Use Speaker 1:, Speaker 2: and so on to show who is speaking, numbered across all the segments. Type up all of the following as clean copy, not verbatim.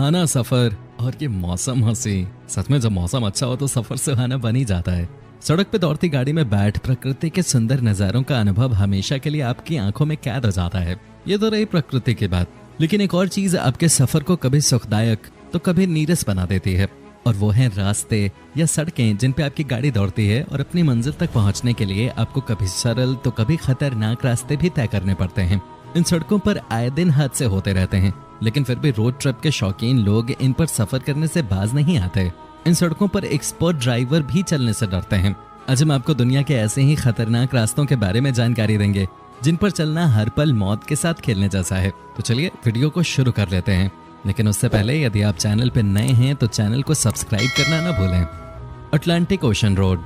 Speaker 1: सुहाना सफर और ये मौसम हंसी। सच में जब मौसम अच्छा हो तो सफर सुहाना बन ही जाता है। सड़क पे दौड़ती गाड़ी में बैठ प्रकृति के सुंदर नजारों का अनुभव हमेशा के लिए आपकी आंखों में कैद हो जाता है। ये तो रही प्रकृति की बात, लेकिन एक और चीज आपके सफर को कभी सुखदायक तो कभी नीरस बना देती है, और वो है रास्ते या सड़कें जिन पे आपकी गाड़ी दौड़ती है और अपनी मंजिल तक पहुंचने के लिए आपको कभी सरल तो कभी खतरनाक रास्ते भी तय करने पड़ते हैं। इन सड़कों पर आए दिन हादसे होते रहते हैं, लेकिन फिर भी रोड ट्रिप के शौकीन लोग इन पर सफर करने से बाज नहीं आते। इन सड़कों पर एक्सपर्ट ड्राइवर भी चलने से डरते हैं। आज हम आपको दुनिया के ऐसे ही खतरनाक रास्तों के बारे में जानकारी देंगे जिन पर चलना हर पल मौत के साथ खेलने जैसा है। तो चलिए वीडियो को शुरू कर लेते हैं, लेकिन उससे पहले यदि आप चैनल पर नए हैं तो चैनल को सब्सक्राइब करना ना भूलें। Atlantic ocean road.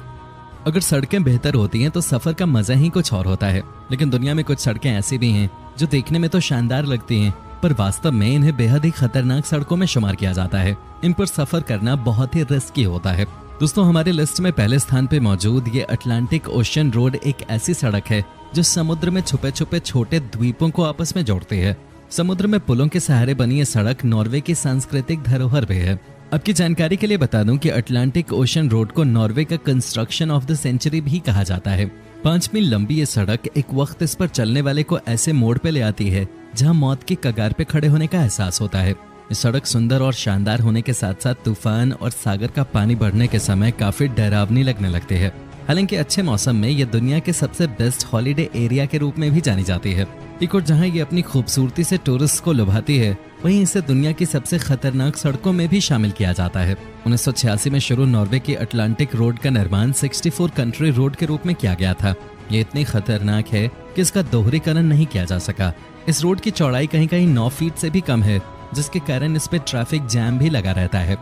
Speaker 1: अगर सड़कें बेहतर होती हैं तो सफर का मजा ही कुछ और होता है, लेकिन दुनिया में कुछ सड़कें ऐसी भी हैं जो देखने में तो शानदार लगती हैं, पर वास्तव में इन्हें बेहद ही खतरनाक सड़कों में शुमार किया जाता है। इन पर सफर करना बहुत ही रिस्की होता है। दोस्तों, हमारे लिस्ट में पहले स्थान पे मौजूद ये अटलांटिक ओशन रोड एक ऐसी सड़क है जो समुद्र में छुपे छुपे छोटे द्वीपों को आपस में जोड़ती है। समुद्र में पुलों के सहारे बनी ये सड़क नॉर्वे की सांस्कृतिक धरोहर भी है। आपकी जानकारी के लिए बता दूं कि अटलांटिक ओशन रोड को नॉर्वे का कंस्ट्रक्शन ऑफ द सेंचुरी भी कहा जाता है। 5 मील लंबी ये सड़क एक वक्त इस पर चलने वाले को ऐसे मोड़ पे ले आती है जहां मौत की कगार पे खड़े होने का एहसास होता है। ये सड़क सुंदर और शानदार होने के साथ साथ तूफान और सागर का पानी बढ़ने के समय काफी डरावनी लगने लगती है। हालांकि अच्छे मौसम में ये दुनिया के सबसे बेस्ट हॉलीडे एरिया के रूप में भी जानी जाती है। एक और जहां ये अपनी खूबसूरती से टूरिस्ट को लुभाती है, वहीं इसे दुनिया की सबसे खतरनाक सड़कों में भी शामिल किया जाता है। 1986 में शुरू नॉर्वे की अटलांटिक रोड का निर्माण 64 कंट्री रोड के रूप में किया गया था। ये इतनी खतरनाक है कि इसका दोहरीकरण नहीं किया जा सका। इस रोड की चौड़ाई कहीं कहीं 9 फीट से भी कम है, जिसके कारण इस पे ट्रैफिक जैम भी लगा रहता है।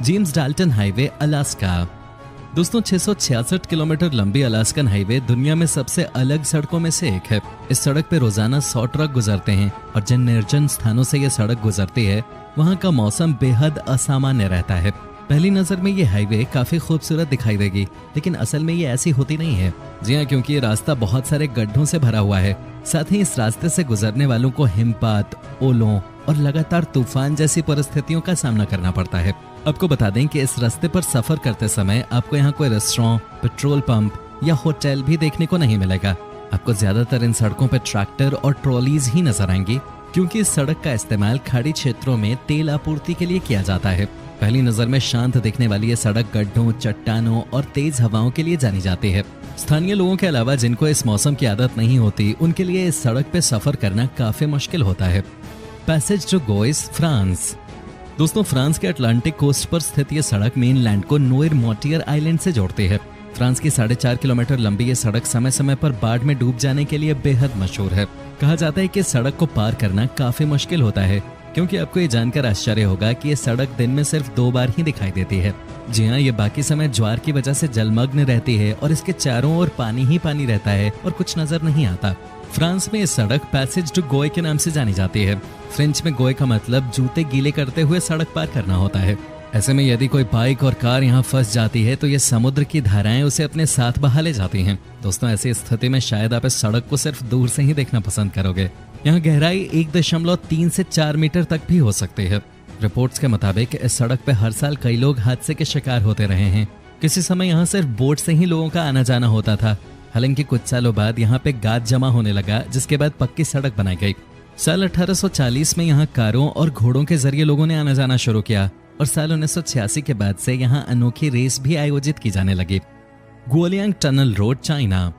Speaker 1: James Dalton highway, Alaska. दोस्तों, 666 किलोमीटर लंबी अलास्कन हाईवे दुनिया में सबसे अलग सड़कों में से एक है। इस सड़क पे रोजाना 100 ट्रक गुजरते हैं और जिन निर्जन स्थानों से ये सड़क गुजरती है वहाँ का मौसम बेहद असामान्य रहता है। पहली नजर में ये हाईवे काफी खूबसूरत दिखाई देगी, लेकिन असल में ये ऐसी होती नहीं है। जी हाँ, क्योंकि ये रास्ता बहुत सारे गड्ढों से भरा हुआ है। साथ ही इस रास्ते से गुजरने वालों को हिमपात, ओलों और लगातार तूफान जैसी परिस्थितियों का सामना करना पड़ता है। आपको बता दें कि इस रास्ते पर सफर करते समय आपको यहाँ कोई रेस्टोरेंट, पेट्रोल पंप या होटल भी देखने को नहीं मिलेगा। आपको ज्यादातर इन सड़कों पर ट्रैक्टर और ट्रॉलीज ही नजर आएंगी, क्योंकि इस सड़क का इस्तेमाल खाड़ी क्षेत्रों में तेल आपूर्ति के लिए किया जाता है। पहली नजर में शांत दिखने वाली ये सड़क गड्ढों, चट्टानों और तेज हवाओं के लिए जानी जाती है। स्थानीय लोगों के अलावा जिनको इस मौसम की आदत नहीं होती, उनके लिए इस सड़क पे सफर करना काफी मुश्किल होता है। Passage to Gois, France. दोस्तों, फ्रांस के अटलांटिक कोस्ट पर स्थित ये सड़क मेनलैंड को नोएर मोटियर आइलैंड से जोड़ती है। फ्रांस की 4.5 किलोमीटर लंबी ये सड़क समय समय पर बाढ़ में डूब जाने के लिए बेहद मशहूर है। कहा जाता है कि सड़क को पार करना काफी मुश्किल होता है, क्योंकि आपको ये जानकर आश्चर्य होगा कि ये सड़क दिन में सिर्फ 2 बार ही दिखाई देती है। जी हाँ, ये बाकी समय ज्वार की वजह से जलमग्न रहती है और इसके चारों ओर पानी ही पानी रहता है और कुछ नजर नहीं आता। फ्रांस में ये सड़क पैसेज टू गोए के नाम से जानी जाती है। फ्रेंच में गोए का मतलब जूते गीले करते हुए सड़क पार करना होता है। ऐसे में यदि कोई बाइक और कार यहाँ फंस जाती है तो ये समुद्र की धाराएं उसे अपने साथ बहा ले जाती हैं। दोस्तों, ऐसी स्थिति में शायद आप इस सड़क को सिर्फ दूर से ही देखना पसंद करोगे। यहाँ गहराई 1.3 से 4 मीटर तक भी हो सकती है। रिपोर्ट्स के मुताबिक इस सड़क पे हर साल कई लोग हादसे के शिकार होते रहे हैं। किसी समय यहाँ सिर्फ बोट से ही लोगों का आना जाना होता था। हालांकि कुछ सालों बाद यहाँ पे गाद जमा होने लगा, जिसके बाद पक्की सड़क बनाई गई। साल 1840 में यहाँ कारों और घोड़ों के जरिए लोगों ने आना जाना शुरू किया और साल 1986 के बाद से यहाँ अनोखी रेस भी आयोजित की जाने लगी। गुओलियांग टनल रोड, चाइना।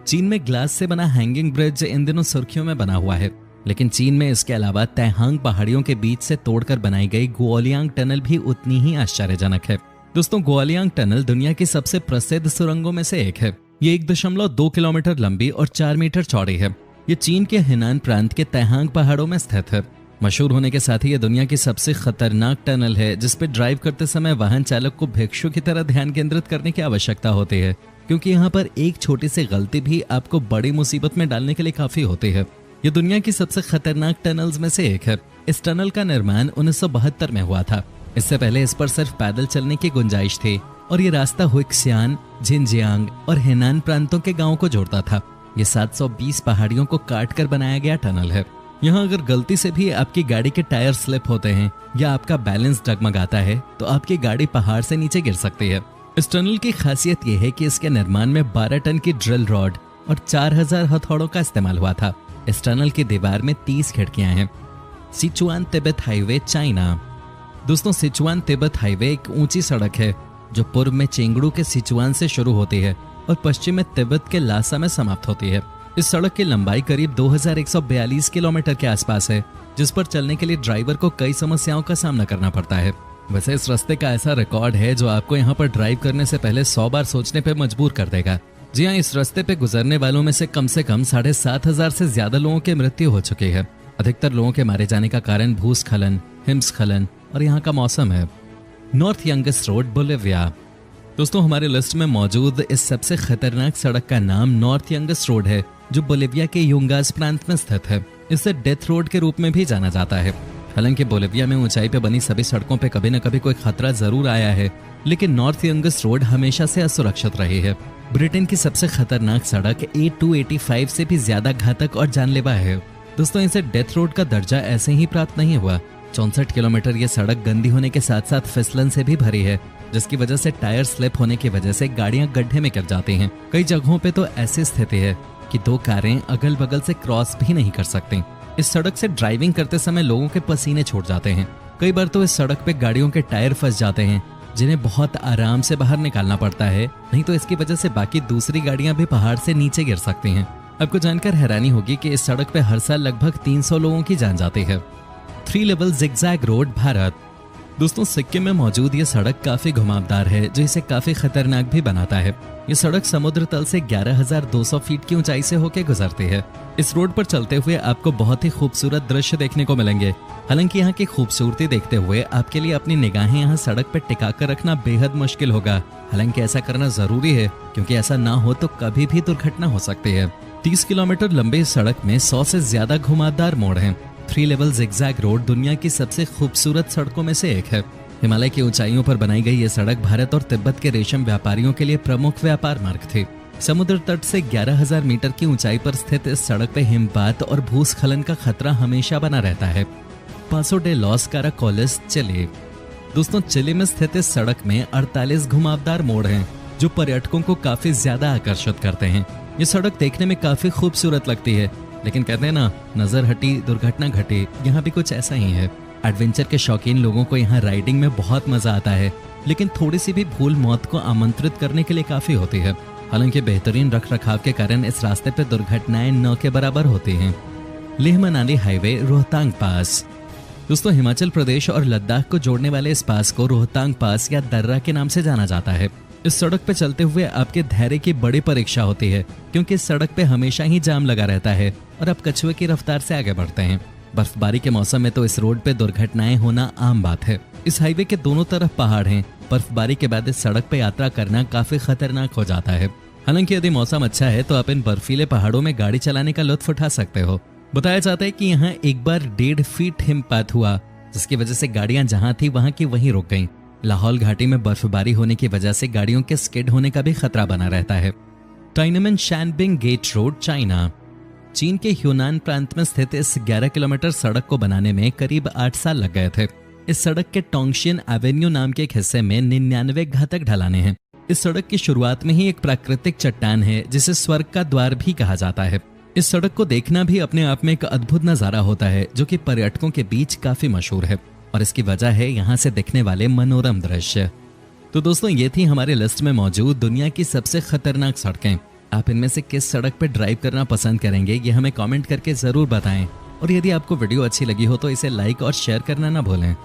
Speaker 1: चीन में ग्लास से बना हैंगिंग ब्रिज इन दिनों सुर्खियों में बना हुआ है, लेकिन चीन में इसके अलावा तैहांग पहाड़ियों के बीच से तोड़कर बनाई गई गुओलियांग टनल भी उतनी ही आश्चर्यजनक है। दोस्तों, गुओलियांग टनल दुनिया की सबसे प्रसिद्ध सुरंगों में से एक है। ये 1.2 किलोमीटर लंबी और 4 मीटर चौड़ी है। ये चीन के हेनान प्रांत के तैहांग पहाड़ों में स्थित है। मशहूर होने के साथ ही ये दुनिया की सबसे खतरनाक टनल है, जिसपे ड्राइव करते समय वाहन चालक को भिक्षु की तरह ध्यान केंद्रित करने की आवश्यकता होती है, क्योंकि यहाँ पर एक छोटी सी गलती भी आपको बड़ी मुसीबत में डालने के लिए काफी होती है। ये दुनिया की सबसे खतरनाक टनल्स में से एक है। इस टनल का निर्माण 1972 में हुआ था। इससे पहले इस पर सिर्फ पैदल चलने की गुंजाइश थी और ये रास्ता हुइक्सियान, झिंजियांग और हेनान प्रांतों के गांवों को जोड़ता था। ये 720 पहाड़ियों को काट कर बनाया गया टनल है। यहाँ अगर गलती से भी आपकी गाड़ी के टायर स्लिप होते हैं या आपका बैलेंस डगमगाता है तो आपकी गाड़ी पहाड़ से नीचे गिर सकती है। इस टनल की खासियत यह है कि इसके निर्माण में 12 टन की ड्रिल रॉड और 4000 हथौड़ों का इस्तेमाल हुआ था। इस टनल की दीवार में 30 खिड़कियां हैं। Sichuan Tibet highway, China. दोस्तों, सिचुआन तिब्बत हाईवे एक ऊंची सड़क है जो पूर्व में चेंगडू के सिचुआन से शुरू होती है और पश्चिम में तिब्बत के लासा में समाप्त होती है। इस सड़क की लंबाई करीब 2142 किलोमीटर के आसपास है, जिस पर चलने के लिए ड्राइवर को कई समस्याओं का सामना करना पड़ता है। वैसे इस रास्ते का ऐसा रिकॉर्ड है जो आपको यहाँ पर ड्राइव करने से पहले 100 बार सोचने पे मजबूर कर देगा। जी हाँ, इस रास्ते पे गुजरने वालों में से कम 7,500 से ज्यादा लोगों की मृत्यु हो चुकी है। अधिकतर लोगों के मारे जाने का कारण भूस्खलन, हिमस्खलन और यहाँ का मौसम है। North youngest road, Bolivia. दोस्तों, हमारे लिस्ट में मौजूद इस सबसे खतरनाक सड़क का नाम नॉर्थ यंगेस्ट रोड है, जो बोलिविया के युंगास प्रांत में स्थित है। इसे डेथ रोड के रूप में भी जाना जाता है। हालांकि बोलिविया में ऊंचाई पे बनी सभी सड़कों पे कभी न कभी कोई खतरा जरूर आया है, लेकिन नॉर्थ यंगेस्ट रोड हमेशा से असुरक्षित रही है। ब्रिटेन की सबसे खतरनाक सड़क A285 से भी ज्यादा घातक और जानलेवा है। दोस्तों, इसे डेथ रोड का दर्जा ऐसे ही प्राप्त नहीं हुआ। 64 किलोमीटर ये सड़क गंदी होने के साथ साथ फिसलन से भी भरी है, जिसकी वजह से टायर स्लिप होने की वजह से गाड़ियां गड्ढे में गिर जाती हैं। कई जगहों पे तो ऐसी स्थिति है कि 2 कारें अगल बगल से क्रॉस भी नहीं कर सकती। इस सड़क से ड्राइविंग करते समय लोगों के पसीने छूट जाते हैं। कई बार तो इस सड़क पे गाड़ियों के टायर फंस जाते हैं, जिन्हें बहुत आराम से बाहर निकालना पड़ता है, नहीं तो इसकी वजह से बाकी दूसरी गाड़ियां भी पहाड़ से नीचे गिर सकती हैं। आपको जानकर हैरानी होगी कि इस सड़क पे हर साल लगभग 300 लोगों की जान जाती है। 3 लेवल जिगजैग रोड, भारत। दोस्तों, सिक्किम में मौजूद ये सड़क काफी घुमावदार है, जो इसे काफी खतरनाक भी बनाता है। ये सड़क समुद्र तल से 11,200 फीट की ऊंचाई से होकर गुजरती है। इस रोड पर चलते हुए आपको बहुत ही खूबसूरत दृश्य देखने को मिलेंगे। हालांकि यहाँ की खूबसूरती देखते हुए आपके लिए अपनी निगाहें यहाँ सड़क पर टिका कर रखना बेहद मुश्किल होगा। हालांकि ऐसा करना जरूरी है, क्योंकि ऐसा ना हो तो कभी भी दुर्घटना हो सकती है। 30 किलोमीटर लंबी इस सड़क में 100 से ज्यादा घुमावदार मोड़ हैं। 3 लेवल जिगजैग रोड दुनिया की सबसे खूबसूरत सड़कों में से एक है। हिमालय की ऊंचाइयों पर बनाई गई ये सड़क भारत और तिब्बत के रेशम व्यापारियों के लिए प्रमुख व्यापार मार्ग थी। समुद्र तट से 11,000 मीटर की ऊंचाई पर स्थित इस सड़क पे हिमपात और भूस्खलन का खतरा हमेशा बना रहता है। पासो डे लॉस काराकोलिस, चिली। दोस्तों, चिली में स्थित इस सड़क में 48 घुमावदार मोड़ हैं, जो पर्यटकों को काफी ज्यादा आकर्षित करते हैं। ये सड़क देखने में काफी खूबसूरत लगती है, लेकिन कहते हैं ना, नजर हटी दुर्घटना घटी। यहाँ भी कुछ ऐसा ही है। एडवेंचर के शौकीन लोगों को यहाँ राइडिंग में बहुत मजा आता है, लेकिन थोड़ी सी भी भूल मौत को आमंत्रित करने के लिए काफी होती है। हालांकि बेहतरीन रख रखाव के कारण इस रास्ते पर दुर्घटनाएं न के बराबर होती हैं। लेह मनाली हाईवे, रोहतांग पास। दोस्तों, हिमाचल प्रदेश और लद्दाख को जोड़ने वाले इस पास को रोहतांग पास या दर्रा के नाम से जाना जाता है। इस सड़क पे चलते हुए आपके धैर्य की बड़ी परीक्षा होती है, क्योंकि इस सड़क पे हमेशा ही जाम लगा रहता है और आप कछुए की रफ्तार से आगे बढ़ते हैं। बर्फबारी के मौसम में तो इस रोड पे दुर्घटनाएं होना आम बात है। इस हाईवे के दोनों तरफ पहाड़ हैं। बर्फबारी के बाद इस सड़क पे यात्रा करना काफी खतरनाक हो जाता है। हालांकि यदि मौसम अच्छा है तो आप इन बर्फीले पहाड़ों में गाड़ी चलाने का लुत्फ उठा सकते हो। बताया जाता है कि यहाँ एक बार 1.5 फीट हिमपात हुआ, जिसकी वजह से गाड़ियां जहां थी वहां की वहीं रुक गईं। लाहौल घाटी में बर्फबारी होने की वजह से गाड़ियों के स्किड होने का भी खतरा बना रहता है। टाइनमेन शैनबिंग गेट रोड, चाइना। चीन के ह्यूनान प्रांत में स्थित इस 11 किलोमीटर सड़क को बनाने में करीब 8 साल लग गए थे। इस सड़क के टोंगशियन एवेन्यू नाम के एक हिस्से में 99 घातक ढलाने हैं। इस सड़क की शुरुआत में ही एक प्राकृतिक चट्टान है, जिसे स्वर्ग का द्वार भी कहा जाता है। इस सड़क को देखना भी अपने आप में एक अद्भुत नजारा होता है, जो कि पर्यटकों के बीच काफी मशहूर है, और इसकी वजह है यहाँ से दिखने वाले मनोरम दृश्य। तो दोस्तों, ये थी हमारे लिस्ट में मौजूद दुनिया की सबसे खतरनाक सड़कें। आप इनमें से किस सड़क पर ड्राइव करना पसंद करेंगे, ये हमें कमेंट करके जरूर बताएं। और यदि आपको वीडियो अच्छी लगी हो तो इसे लाइक और शेयर करना ना भूलें।